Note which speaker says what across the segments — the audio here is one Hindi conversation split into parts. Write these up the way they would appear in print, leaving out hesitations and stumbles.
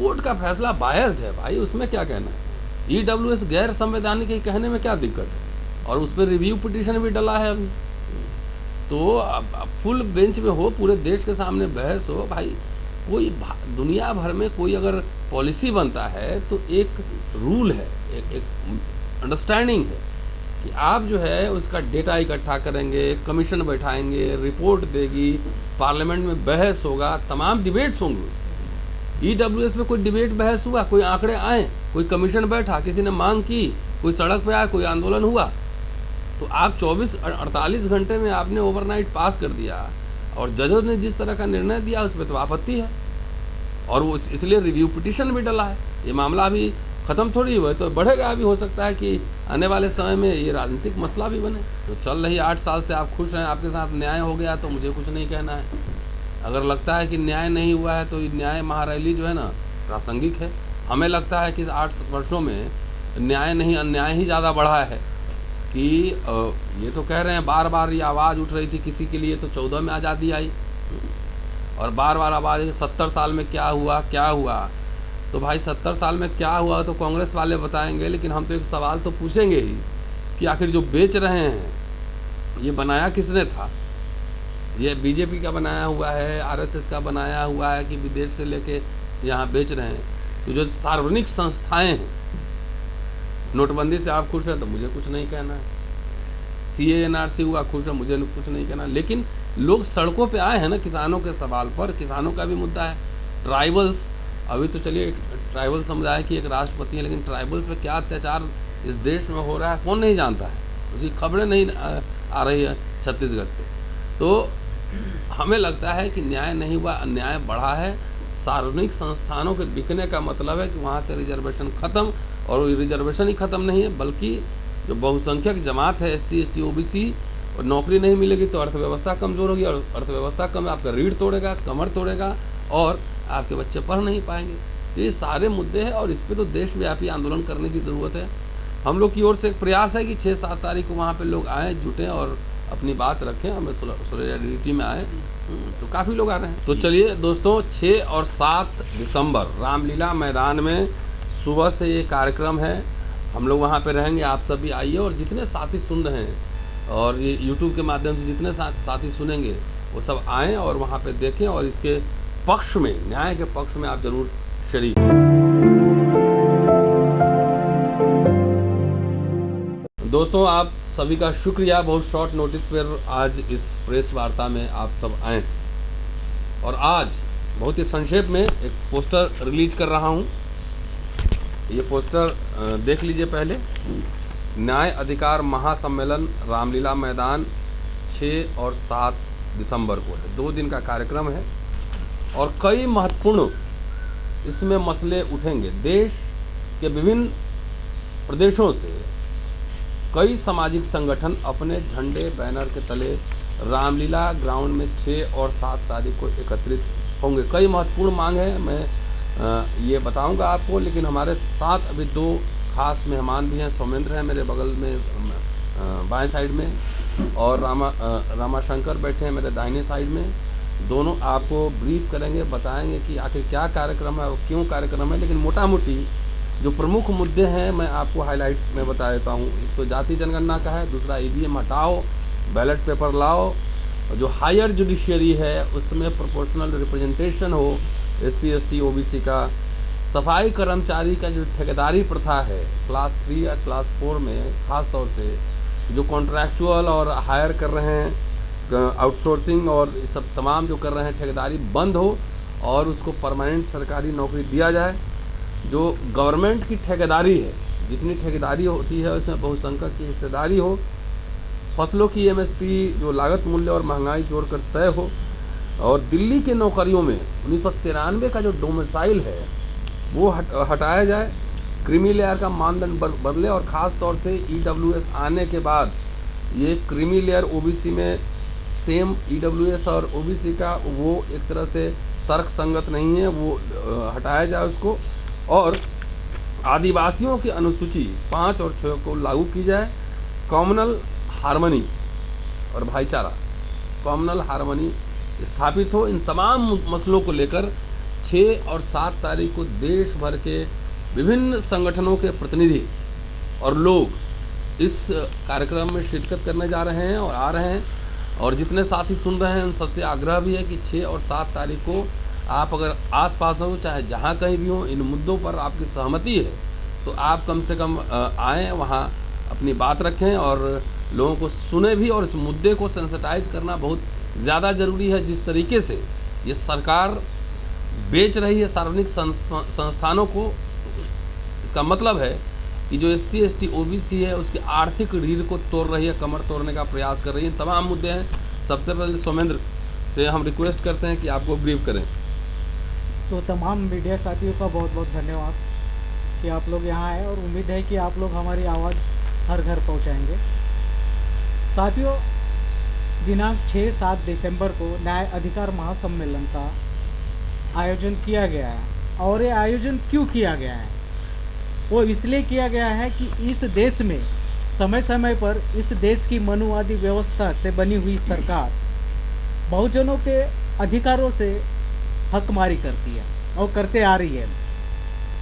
Speaker 1: कोर्ट का फैसला बायस्ड है भाई, उसमें क्या कहना है। ईडब्ल्यूएस गैर संवैधानिक के कहने में क्या दिक्कत है, और उस पर रिव्यू पिटीशन भी डला है अभी। तो अब फुल बेंच में हो, पूरे देश के सामने बहस हो भाई। कोई दुनिया भर में कोई अगर पॉलिसी बनता है तो एक रूल है, एक अंडरस्टैंडिंग है कि आप जो है उसका डेटा इकट्ठा करेंगे, कमीशन बैठाएंगे, रिपोर्ट देगी, पार्लियामेंट में बहस होगा, तमाम डिबेट्स होंगे उसमें। ईडब्ल्यूएस में कोई डिबेट बहस हुआ, कोई आंकड़े आए, कोई कमीशन बैठा, किसी ने मांग की, कोई सड़क पे आया, कोई आंदोलन हुआ, तो आप 48 घंटे में आपने ओवरनाइट पास कर दिया, और जजों ने जिस तरह का निर्णय दिया उस पर तो आपत्ति है, और वो इसलिए रिव्यू पिटीशन भी डला है। ये मामला अभी ख़त्म थोड़ी हुआ है, तो बढ़ेगा। अभी हो सकता है कि आने वाले समय में ये राजनीतिक मसला भी बने। तो चल रही 8 साल से आप खुश हैं, आपके साथ न्याय हो गया, तो मुझे कुछ नहीं कहना है। अगर लगता है कि न्याय नहीं हुआ है तो न्याय महारैली जो है ना प्रासंगिक है। हमें लगता है कि 8 वर्षों में न्याय नहीं अन्याय ही ज़्यादा बढ़ा है। कि ये तो कह रहे हैं, बार बार ये आवाज़ उठ रही थी किसी के लिए, तो 14 में आज़ादी आई, और बार बार आवाज़ 70 साल में क्या हुआ क्या हुआ। तो भाई 70 साल में क्या हुआ तो कांग्रेस वाले बताएंगे, लेकिन हम तो एक सवाल तो पूछेंगे ही कि आखिर जो बेच रहे हैं ये बनाया किसने था। ये बीजेपी का बनाया हुआ है, आरएसएस का बनाया हुआ है कि विदेश से लेके यहाँ बेच रहे हैं। तो जो सार्वजनिक संस्थाएं हैं, नोटबंदी से आप खुश हैं तो मुझे कुछ नहीं कहना है, सीए एनआरसी हुआ खुश है, मुझे कुछ नहीं कहना। लेकिन लोग सड़कों पे आए हैं ना किसानों के सवाल पर, किसानों का भी मुद्दा है। ट्राइबल्स, अभी तो चलिए ट्राइबल समुदाय की एक राष्ट्रपति है, लेकिन ट्राइबल्स पे क्या अत्याचार इस देश में हो रहा है कौन नहीं जानता है, उसकी खबरें नहीं आ रही है छत्तीसगढ़ से। तो हमें लगता है कि न्याय नहीं हुआ, अन्याय बढ़ा है। सार्वजनिक संस्थानों के बिकने का मतलब है कि वहाँ से रिजर्वेशन ख़त्म, और रिजर्वेशन ही ख़त्म नहीं है बल्कि जो बहुसंख्यक जमात है SC ST OBC, और नौकरी नहीं मिलेगी तो अर्थव्यवस्था कमज़ोर होगी, और अर्थव्यवस्था कम आपका रीढ़ तोड़ेगा, कमर तोड़ेगा, और आपके बच्चे पढ़ नहीं पाएंगे। तो ये सारे मुद्दे हैं, और इस पर तो देशव्यापी आंदोलन करने की ज़रूरत है। हम लोग की ओर से एक प्रयास है कि 6-7 तारीख को वहाँ पर लोग आएँ, जुटें और अपनी बात रखें, हमें सोलिडारिटी में आए। तो काफ़ी लोग आ रहे हैं। तो चलिए दोस्तों, 6 और 7 दिसंबर रामलीला मैदान में सुबह से ये कार्यक्रम है, हम लोग वहाँ पे रहेंगे। आप सभी आइए, और जितने साथी सुन रहे हैं और ये यूट्यूब के माध्यम से जितने साथी सुनेंगे वो सब आएँ और वहाँ पे देखें, और इसके पक्ष में, न्याय के पक्ष में आप ज़रूर शरीक। दोस्तों, आप सभी का शुक्रिया, बहुत शॉर्ट नोटिस पर आज इस प्रेस वार्ता में आप सब आए। और आज बहुत ही संक्षेप में एक पोस्टर रिलीज कर रहा हूँ। ये पोस्टर देख लीजिए पहले। न्याय अधिकार महासम्मेलन रामलीला मैदान 6 और 7 दिसंबर को है, 2 दिन का कार्यक्रम है, और कई महत्वपूर्ण इसमें मसले उठेंगे। देश के विभिन्न प्रदेशों से कई सामाजिक संगठन अपने झंडे बैनर के तले रामलीला ग्राउंड में 6 और 7 तारीख को एकत्रित होंगे। कई महत्वपूर्ण मांग है, मैं ये बताऊंगा आपको, लेकिन हमारे साथ अभी 2 खास मेहमान भी हैं। सौमेंद्र है मेरे बगल में बाएं साइड में, और रामाशंकर बैठे हैं मेरे दाहिने साइड में। दोनों आपको ब्रीफ करेंगे, बताएंगे कि आखिर क्या कार्यक्रम है और क्यों कार्यक्रम है। लेकिन मोटा मोटी जो प्रमुख मुद्दे हैं मैं आपको हाईलाइट में बता देता हूँ। एक तो जाति जनगणना का है, दूसरा EVM हटाओ, बैलेट पेपर लाओ, जो हायर जुडिशियरी है उसमें प्रोपोर्शनल रिप्रेजेंटेशन हो SC ST OBC का, सफाई कर्मचारी का जो ठेकेदारी प्रथा है क्लास 3 या क्लास 4 में, ख़ास तौर से जो कॉन्ट्रैक्चुअल और हायर कर रहे हैं, आउटसोर्सिंग और सब तमाम जो कर रहे हैं ठेकेदारी बंद हो, और उसको परमानेंट सरकारी नौकरी दिया जाए। जो गवर्नमेंट की ठेकेदारी है, जितनी ठेकेदारी होती है उसमें बहुसंख्यक की हिस्सेदारी हो, फसलों की MSP जो लागत मूल्य और महंगाई जोड़कर तय हो, और दिल्ली के नौकरियों में 1993 का जो डोमिसाइल है वो हटाया जाए, क्रीमी लेयर का मानदंड बदले, और ख़ास तौर से EWS आने के बाद ये क्रीमी लेयर OBC में सेम EWS और OBC का वो एक तरह से तर्क संगत नहीं है, वो हटाया जाए उसको, और आदिवासियों की अनुसूची 5 और 6 को लागू की जाए। कॉमनल हार्मनी और भाईचारा, कॉमनल हार्मनी स्थापित हो। इन तमाम मसलों को लेकर 6 और 7 तारीख को देश भर के विभिन्न संगठनों के प्रतिनिधि और लोग इस कार्यक्रम में शिरकत करने जा रहे हैं और आ रहे हैं। और जितने साथी सुन रहे हैं उन सबसे आग्रह भी है कि 6 और 7 तारीख को आप अगर आसपास हो, चाहे जहाँ कहीं भी हो, इन मुद्दों पर आपकी सहमति है तो आप कम से कम आएँ, वहाँ अपनी बात रखें और लोगों को सुने भी। और इस मुद्दे को सेंसिटाइज करना बहुत ज़्यादा ज़रूरी है। जिस तरीके से ये सरकार बेच रही है सार्वजनिक संस्थानों को, इसका मतलब है कि जो SC ST OBC है उसकी आर्थिक रीढ़ को तोड़ रही है, कमर तोड़ने का प्रयास कर रही है। तमाम मुद्दे हैं। सबसे पहले सोमेंद्र से हम रिक्वेस्ट करते हैं कि आपको ब्रीफ करें।
Speaker 2: तो तमाम मीडिया साथियों का बहुत बहुत धन्यवाद कि आप लोग यहाँ आए और उम्मीद है कि आप लोग हमारी आवाज़ हर घर पहुँचाएंगे। साथियों, दिनांक 6-7 दिसंबर को न्याय अधिकार महासम्मेलन का आयोजन किया गया है। और ये आयोजन क्यों किया गया है? वो इसलिए किया गया है कि इस देश में समय समय पर इस देश की मनुवादी व्यवस्था से बनी हुई सरकार बहुजनों के अधिकारों से हकमारी करती है और करते आ रही है।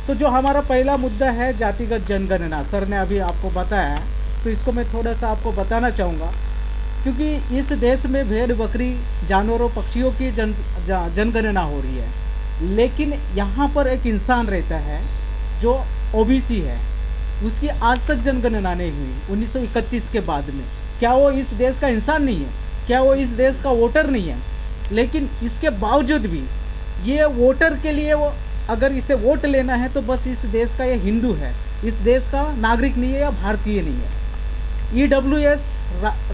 Speaker 2: तो जो हमारा पहला मुद्दा है जातिगत जनगणना, सर ने अभी आपको बताया, तो इसको मैं थोड़ा सा आपको बताना चाहूँगा। क्योंकि इस देश में भेड़ बकरी जानवरों पक्षियों की जनगणना हो रही है, लेकिन यहाँ पर एक इंसान रहता है जो OBC है, उसकी आज तक जनगणना नहीं हुई 1931 के बाद में। क्या वो इस देश का इंसान नहीं है? क्या वो इस देश का वोटर नहीं है? लेकिन इसके बावजूद भी ये वोटर के लिए, वो अगर इसे वोट लेना है तो बस इस देश का ये हिंदू है, इस देश का नागरिक नहीं है या भारतीय नहीं है। EWS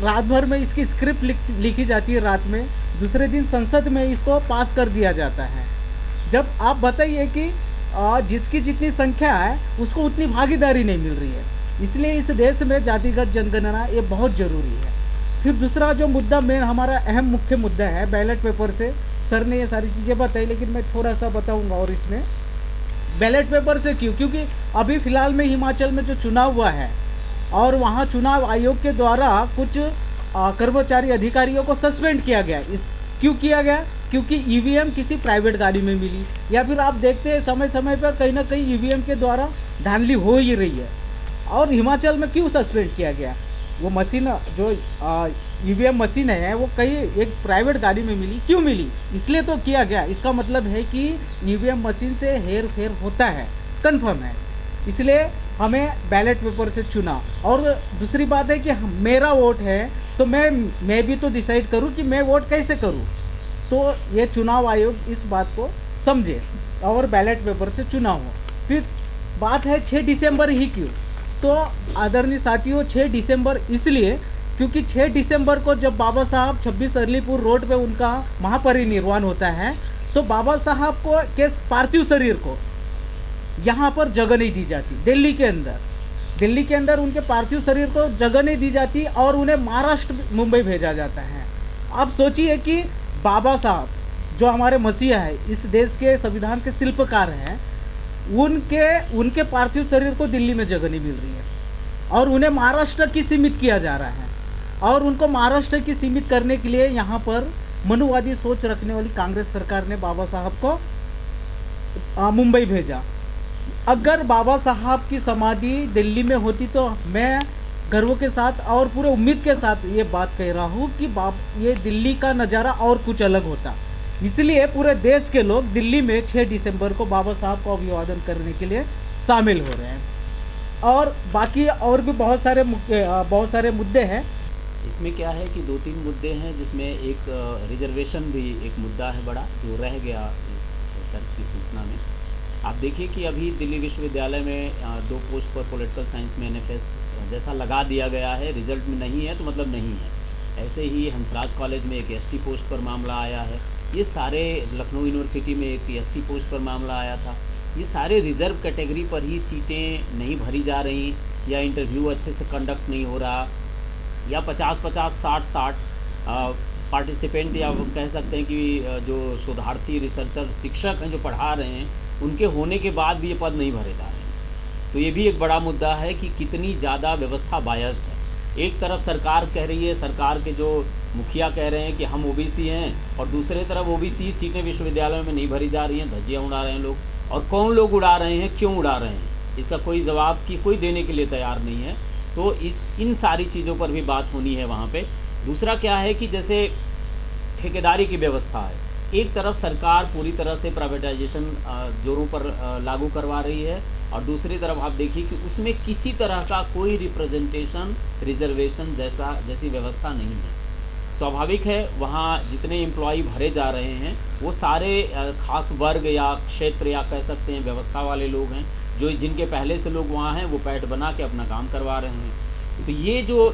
Speaker 2: रात भर में इसकी स्क्रिप्ट लिखी जाती है, रात में दूसरे दिन संसद में इसको पास कर दिया जाता है। जब आप बताइए कि जिसकी जितनी संख्या है उसको उतनी भागीदारी नहीं मिल रही है। इसलिए इस देश में जातिगत जनगणना ये बहुत ज़रूरी है। फिर दूसरा जो मुद्दा मेन हमारा अहम मुख्य मुद्दा है बैलेट पेपर से, सर ने ये सारी चीज़ें बताई, लेकिन मैं थोड़ा सा बताऊंगा। और इसमें बैलेट पेपर से क्योंकि अभी फ़िलहाल में हिमाचल में जो चुनाव हुआ है और वहाँ चुनाव आयोग के द्वारा कुछ कर्मचारी अधिकारियों को सस्पेंड किया गया। क्यों किया गया? क्योंकि EVM किसी प्राइवेट गाड़ी में मिली, या फिर आप देखते हैं समय समय पर कहीं ना कहीं EVM के द्वारा धांधली हो ही रही है। और हिमाचल में क्यों सस्पेंड किया गया? वो मशीन जो EVM मशीन है वो कहीं एक प्राइवेट गाड़ी में मिली। क्यों मिली? इसलिए तो किया गया। इसका मतलब है कि EVM मशीन से हेर फेर होता है, कन्फर्म है। इसलिए हमें बैलेट पेपर से चुना। और दूसरी बात है कि मेरा वोट है तो मैं भी तो डिसाइड करूं कि मैं वोट कैसे करूं। तो ये चुनाव आयोग इस बात को समझे और बैलेट पेपर से चुना हो। फिर बात है 6 दिसंबर ही क्यों? तो आदरणीय साथियों, 6 दिसंबर इसलिए क्योंकि 6 दिसंबर को जब बाबा साहब 26 अरलीपुर रोड पे उनका महापरिनिर्वाण होता है, तो बाबा साहब को के पार्थिव शरीर को यहाँ पर जगह नहीं दी जाती। दिल्ली के अंदर उनके पार्थिव शरीर को जगह नहीं दी जाती और उन्हें महाराष्ट्र मुंबई भेजा जाता है। आप सोचिए कि बाबा साहब जो हमारे मसीहा है, इस देश के संविधान के शिल्पकार हैं, उनके पार्थिव शरीर को दिल्ली में जगह नहीं मिल रही है और उन्हें महाराष्ट्र की सीमित किया जा रहा है। और उनको महाराष्ट्र की सीमित करने के लिए यहाँ पर मनुवादी सोच रखने वाली कांग्रेस सरकार ने बाबा साहब को मुंबई भेजा। अगर बाबा साहब की समाधि दिल्ली में होती तो मैं गर्व के साथ और पूरे उम्मीद के साथ ये बात कह रहा हूँ कि ये दिल्ली का नज़ारा और कुछ अलग होता। इसलिए पूरे देश के लोग दिल्ली में 6 दिसंबर को बाबा साहब को अभिवादन करने के लिए शामिल हो रहे हैं। और बाकी और भी बहुत सारे मुद्दे हैं।
Speaker 3: इसमें क्या है कि 2-3 मुद्दे हैं, जिसमें एक रिजर्वेशन भी एक मुद्दा है बड़ा, जो रह गया इस सर की सूचना में। आप देखिए कि अभी दिल्ली विश्वविद्यालय में 2 पोस्ट पर पॉलिटिकल साइंस में NFS जैसा लगा दिया गया है, रिजल्ट में नहीं है तो मतलब नहीं है। ऐसे ही हंसराज कॉलेज में एक ST पोस्ट पर मामला आया है। ये सारे लखनऊ यूनिवर्सिटी में एक SC पोस्ट पर मामला आया था। ये सारे रिज़र्व कैटेगरी पर ही सीटें नहीं भरी जा रही, या इंटरव्यू अच्छे से कंडक्ट नहीं हो रहा, या 50-50, 60-60 पार्टिसिपेंट, या कह सकते हैं कि जो शोधार्थी, रिसर्चर, शिक्षक हैं जो पढ़ा रहे हैं, उनके होने के बाद भी ये पद नहीं भरे जा रहे हैं। तो ये भी एक बड़ा मुद्दा है कि कितनी ज़्यादा व्यवस्था बायस्ड है। एक तरफ सरकार कह रही है, सरकार के जो मुखिया कह रहे हैं कि हम ओबीसी हैं, और दूसरे तरफ ओबीसी सीटें विश्वविद्यालयों में नहीं भरी जा रही हैं, धज्जियाँ उड़ा रहे हैं लोग। और कौन लोग उड़ा रहे हैं, क्यों उड़ा रहे हैं, इसका कोई जवाब की कोई देने के लिए तैयार नहीं है। तो इन सारी चीज़ों पर भी बात होनी है वहाँ पे। दूसरा क्या है कि जैसे ठेकेदारी की व्यवस्था है, एक तरफ सरकार पूरी तरह से प्राइवेटाइजेशन जोरों पर लागू करवा रही है, और दूसरी तरफ आप देखिए कि उसमें किसी तरह का कोई रिप्रेजेंटेशन, रिजर्वेशन जैसी व्यवस्था नहीं है। स्वाभाविक है वहाँ जितने एम्प्लॉय भरे जा रहे हैं वो सारे खास वर्ग या क्षेत्र या कह सकते हैं व्यवस्था वाले लोग हैं, जो जिनके पहले से लोग वहाँ हैं, वो पैठ बना के अपना काम करवा रहे हैं। तो ये जो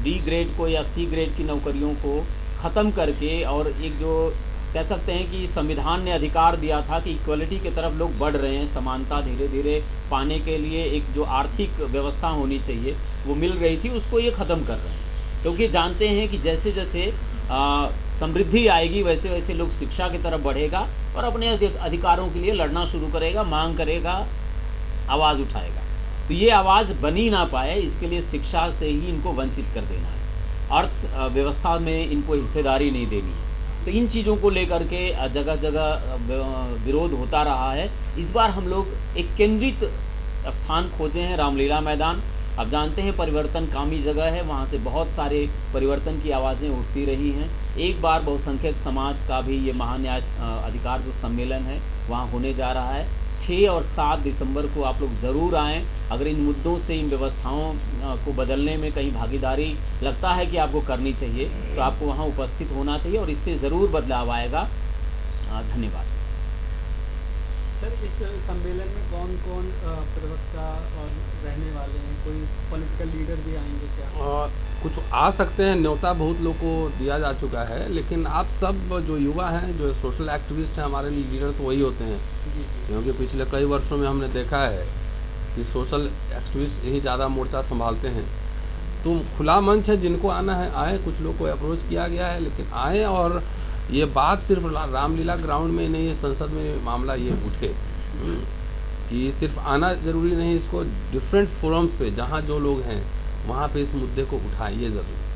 Speaker 3: डी ग्रेड को या सी ग्रेड की नौकरियों को ख़त्म करके, और एक जो कह सकते हैं कि संविधान ने अधिकार दिया था कि इक्वलिटी की तरफ लोग बढ़ रहे हैं, समानता धीरे धीरे पाने के लिए एक जो आर्थिक व्यवस्था होनी चाहिए वो मिल रही थी, उसको ये ख़त्म कर रहे हैं। क्योंकि जानते हैं कि जैसे जैसे समृद्धि आएगी वैसे वैसे लोग शिक्षा की तरफ बढ़ेगा और अपने अधिकारों के लिए लड़ना शुरू करेगा, मांग करेगा, आवाज़ उठाएगा। तो ये आवाज़ बनी ना पाए, इसके लिए शिक्षा से ही इनको वंचित कर देना है, अर्थव्यवस्था में इनको हिस्सेदारी नहीं देनी है। तो इन चीज़ों को लेकर के जगह जगह विरोध होता रहा है। इस बार हम लोग एक केंद्रित स्थान खोजे हैं, रामलीला मैदान। अब जानते हैं परिवर्तनकामी जगह है, वहाँ से बहुत सारे परिवर्तन की आवाज़ें उठती रही हैं। एक बार बहुसंख्यक समाज का भी ये महान्याय अधिकार जो सम्मेलन है वहाँ होने जा रहा है। 6 और 7 दिसंबर को आप लोग ज़रूर आएँ। अगर इन मुद्दों से, इन व्यवस्थाओं को बदलने में कहीं भागीदारी लगता है कि आपको करनी चाहिए, तो आपको वहाँ उपस्थित होना चाहिए और इससे ज़रूर बदलाव आएगा। धन्यवाद।
Speaker 2: सर, इस सम्मेलन में कौन कौन प्रवक्ता और रहने वाले हैं? कोई पॉलिटिकल लीडर भी आएंगे क्या?
Speaker 1: कुछ आ सकते हैं, न्योता बहुत लोग को दिया जा चुका है, लेकिन आप सब जो युवा हैं, जो सोशल एक्टिविस्ट हैं, हमारे लीडर तो वही होते हैं। क्योंकि पिछले कई वर्षों में हमने देखा है कि सोशल एक्टिविस्ट यही ज़्यादा मोर्चा संभालते हैं। तो खुला मंच है, जिनको आना है आए। कुछ लोग को अप्रोच किया गया है, लेकिन आए। और ये बात सिर्फ रामलीला ग्राउंड में नहीं है, संसद में मामला ये उठे कि सिर्फ आना ज़रूरी नहीं, इसको डिफरेंट फोरम्स पे जहाँ जो लोग हैं वहाँ पे इस मुद्दे को उठाइए ज़रूर।